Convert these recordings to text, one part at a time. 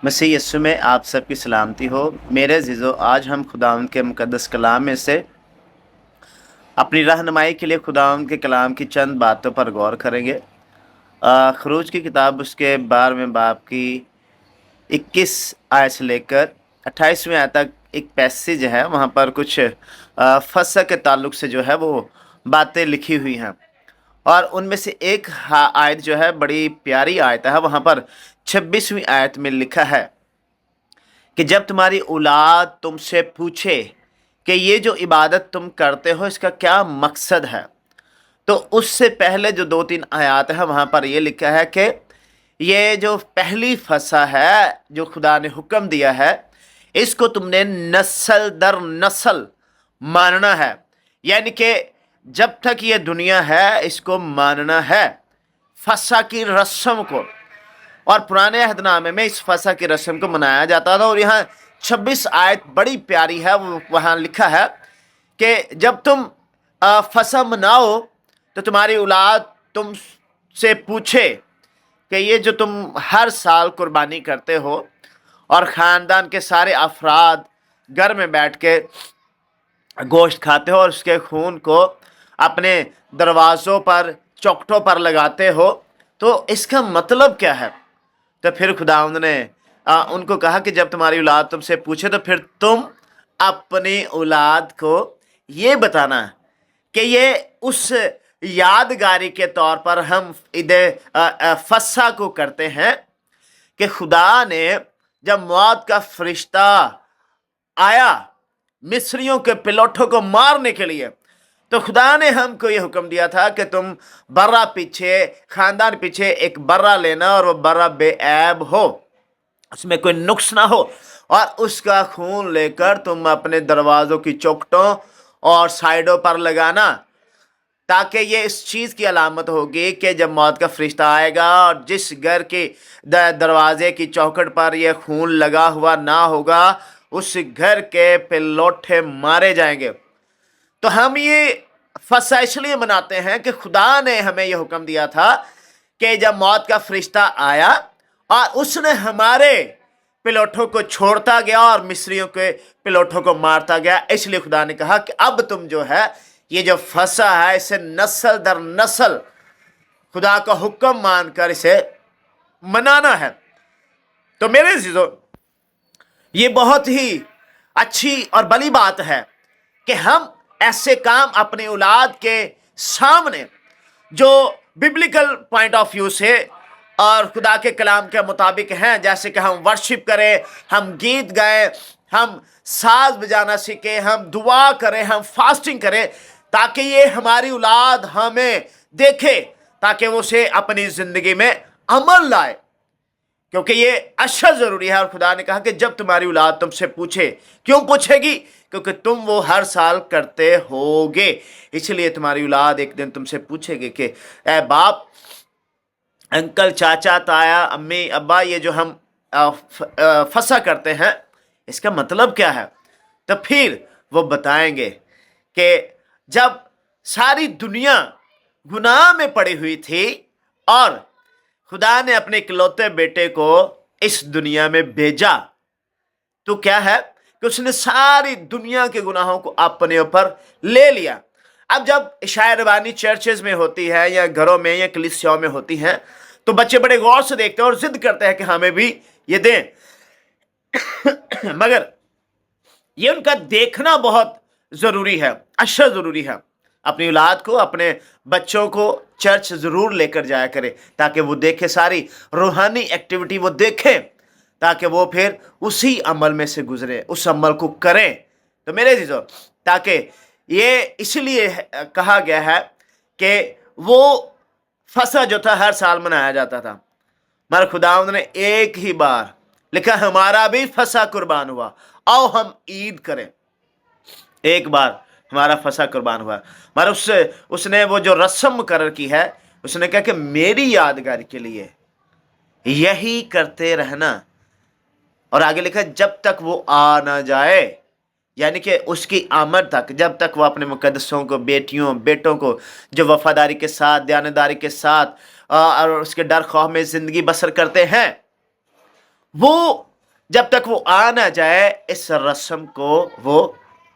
मसीह यस्सु में आप सबकी सलामती हो। मेरे अज़ीज़ों, आज हम खुदावंद के मुक़द्दस कलाम में से अपनी रहनुमाई के लिए खुदावंद के कलाम की चंद बातों पर गौर करेंगे। खरूज की किताब उसके 12वें बाब की 21 आयत से लेकर 28वें आयत तक एक पैसेज है। वहाँ पर कुछ फसह के ताल्लुक से जो है वो बातें लिखी हुई हैं, और उनमें से एक आयत जो है बड़ी प्यारी आयत है। वहाँ पर 26वीं आयत में लिखा है कि जब तुम्हारी औलाद तुमसे पूछे कि ये जो इबादत तुम करते हो इसका क्या मकसद है, तो उससे पहले जो 2-3 आयत है वहाँ पर ये लिखा है कि ये जो पहली फसह है जो खुदा ने हुक्म दिया है, इसको तुमने नस्ल दर नस्ल मानना है। यानी कि जब तक ये दुनिया है इसको मानना है, फसह की रस्म को। और पुराने अहदनामे में इस फसह की रस्म को मनाया जाता था। और यहाँ 26 आयत बड़ी प्यारी है। वो वहाँ लिखा है कि जब तुम फसह मनाओ तो तुम्हारी औलाद तुमसे पूछे कि ये जो तुम हर साल कुर्बानी करते हो और ख़ानदान के सारे अफराद घर में बैठ के गोश्त खाते हो और उसके खून को अपने दरवाज़ों पर चौखटों पर लगाते हो, तो इसका मतलब क्या है। तो फिर खुदावंद ने उनको कहा कि जब तुम्हारी औलाद तुमसे पूछे तो फिर तुम अपनी औलाद को ये बताना कि ये उस यादगारी के तौर पर हम ईद फसह को करते हैं कि खुदा ने जब मौत का फरिश्ता आया मिस्रियों के पिलोठों को मारने के लिए, तो खुदा ने हमको ये हुक्म दिया था कि तुम बर्रा पीछे, खानदान पीछे एक बर्रा लेना, और वो बर्रा बेऐब हो, उसमें कोई नुक्स ना हो, और उसका खून लेकर तुम अपने दरवाज़ों की चौखटों और साइडों पर लगाना, ताकि ये इस चीज़ की अलामत होगी कि जब मौत का फरिश्ता आएगा और जिस घर के दरवाजे की चौखट पर यह खून लगा हुआ ना होगा, उस घर के पिलोठे मारे जाएंगे। तो हम ये फसह इसलिए मनाते हैं कि खुदा ने हमें यह हुक्म दिया था कि जब मौत का फरिश्ता आया और उसने हमारे पिलोठों को छोड़ता गया और मिस्रियों के पिलोठों को मारता गया, इसलिए खुदा ने कहा कि अब तुम जो है ये जो फसह है इसे नस्ल दर नस्ल खुदा का हुक्म मानकर इसे मनाना है। तो मेरे अज़ीज़ों, ये बहुत ही अच्छी और बड़ी बात है कि हम ऐसे काम अपनी औलाद के सामने जो बिब्लिकल पॉइंट ऑफ व्यू से और खुदा के कलाम के मुताबिक हैं, जैसे कि हम वर्शिप करें, हम गीत गाएं, हम साज बजाना सीखें, हम दुआ करें, हम फास्टिंग करें, ताकि ये हमारी औलाद हमें देखे, ताकि वो उसे अपनी ज़िंदगी में अमल लाए, क्योंकि ये अशद ज़रूरी है। और खुदा ने कहा कि जब तुम्हारी औलाद तुमसे पूछे, क्यों पूछेगी? क्योंकि तुम वो हर साल करते होगे, इसलिए तुम्हारी औलाद एक दिन तुमसे पूछेगी कि ए बाप, अंकल, चाचा, ताया, अम्मी, अब्बा, ये जो हम फसह करते हैं इसका मतलब क्या है। तो फिर वो बताएंगे कि जब सारी दुनिया गुनाह में पड़ी हुई थी और खुदा ने अपने इकलौते बेटे को इस दुनिया में भेजा, तो क्या है कि उसने सारी दुनिया के गुनाहों को अपने ऊपर ले लिया। अब जब इशाया रबानी चर्चेज में होती है या घरों में या कलीसियाओं में होती हैं, तो बच्चे बड़े गौर से देखते हैं और जिद करते हैं कि हमें भी ये दें। मगर ये उनका देखना बहुत ज़रूरी है, अशद ज़रूरी है। अपनी औलाद को, अपने बच्चों को चर्च ज़रूर लेकर जाया करें, ताकि वो देखे सारी रूहानी एक्टिविटी, वो देखें, ताकि वो फिर उसी अमल में से गुजरे, उस अमल को करें। तो मेरे अज़ीज़ों, ताकि ये इसलिए कहा गया है कि वो फसह जो था हर साल मनाया जाता था, मगर खुदावंद ने एक ही बार लिखा, हमारा भी फसह कुर्बान हुआ, आओ हम ईद करें। एक बार हमारा फसह कुर्बान हुआ, मगर उसने वो जो रस्म मुकर्रर की है, उसने कहा कि मेरी यादगारी के लिए यही करते रहना। और आगे लिखा, जब तक वो आ ना जाए, यानी कि उसकी आमद तक, जब तक वो अपने मुकद्दसों को, बेटियों बेटों को जो वफादारी के साथ, दयानतदारी के साथ और उसके डर खौफ में ज़िंदगी बसर करते हैं, वो जब तक वो आ ना जाए इस रस्म को वो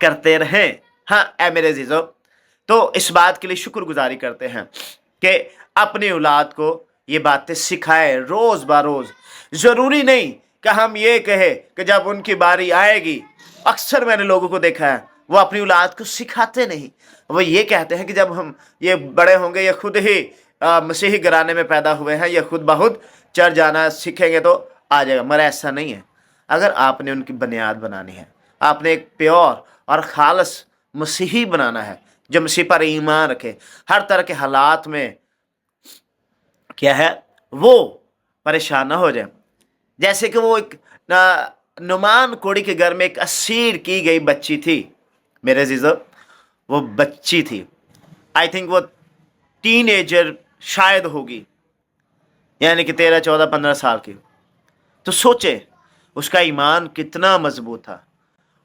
करते रहें। हाँ ऐ मेरे अजीजों, तो इस बात के लिए शुक्रगुजारी करते हैं कि अपनी औलाद को ये बातें सिखाएं रोज़ बरोज़। ज़रूरी नहीं कि हम ये कहें कि जब उनकी बारी आएगी, अक्सर मैंने लोगों को देखा है वो अपनी औलाद को सिखाते नहीं, वो ये कहते हैं कि जब हम ये बड़े होंगे ये खुद ही मसीही घराने में पैदा हुए हैं, ये खुद बहुत चढ़ जाना सीखेंगे तो आ जाएगा। मगर ऐसा नहीं है। अगर आपने उनकी बुनियाद बनानी है, आपने एक प्योर और खालस मसीही बनाना है जो मसीह पर ईमान रखे, हर तरह के हालात में क्या है वो परेशान ना हो जाए। जैसे कि वो एक नुमान कोड़ी के घर में एक असीर की गई बच्ची थी मेरे अजीजों, वो बच्ची थी, आई थिंक वो टीनेजर शायद होगी, यानी कि 13, 14, 15 साल की। तो सोचे उसका ईमान कितना मजबूत था।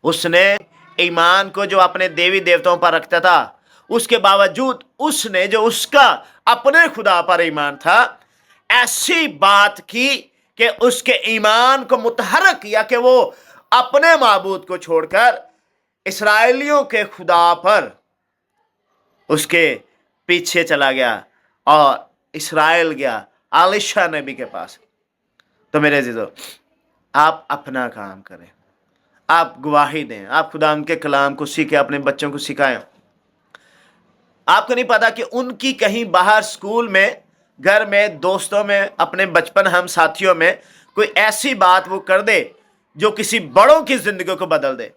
उसने ईमान को जो अपने देवी देवताओं पर रखता था, उसके बावजूद उसने जो उसका अपने खुदा पर ईमान था, ऐसी बात की कि उसके ईमान को मुतहर्रिक किया कि वो अपने माबूद को छोड़कर इस्राएलियों के खुदा पर उसके पीछे चला गया और इस्राएल गया आलिशा नबी के पास। तो मेरे अजीजों, आप अपना काम करें, आप गवाही दें, आप खुदा के कलाम को सीखें, अपने बच्चों को सिखाएं। आपको नहीं पता कि उनकी कहीं बाहर स्कूल में, घर में, दोस्तों में, अपने बचपन हम साथियों में कोई ऐसी बात वो कर दे जो किसी बड़ों की जिंदगी को बदल दे।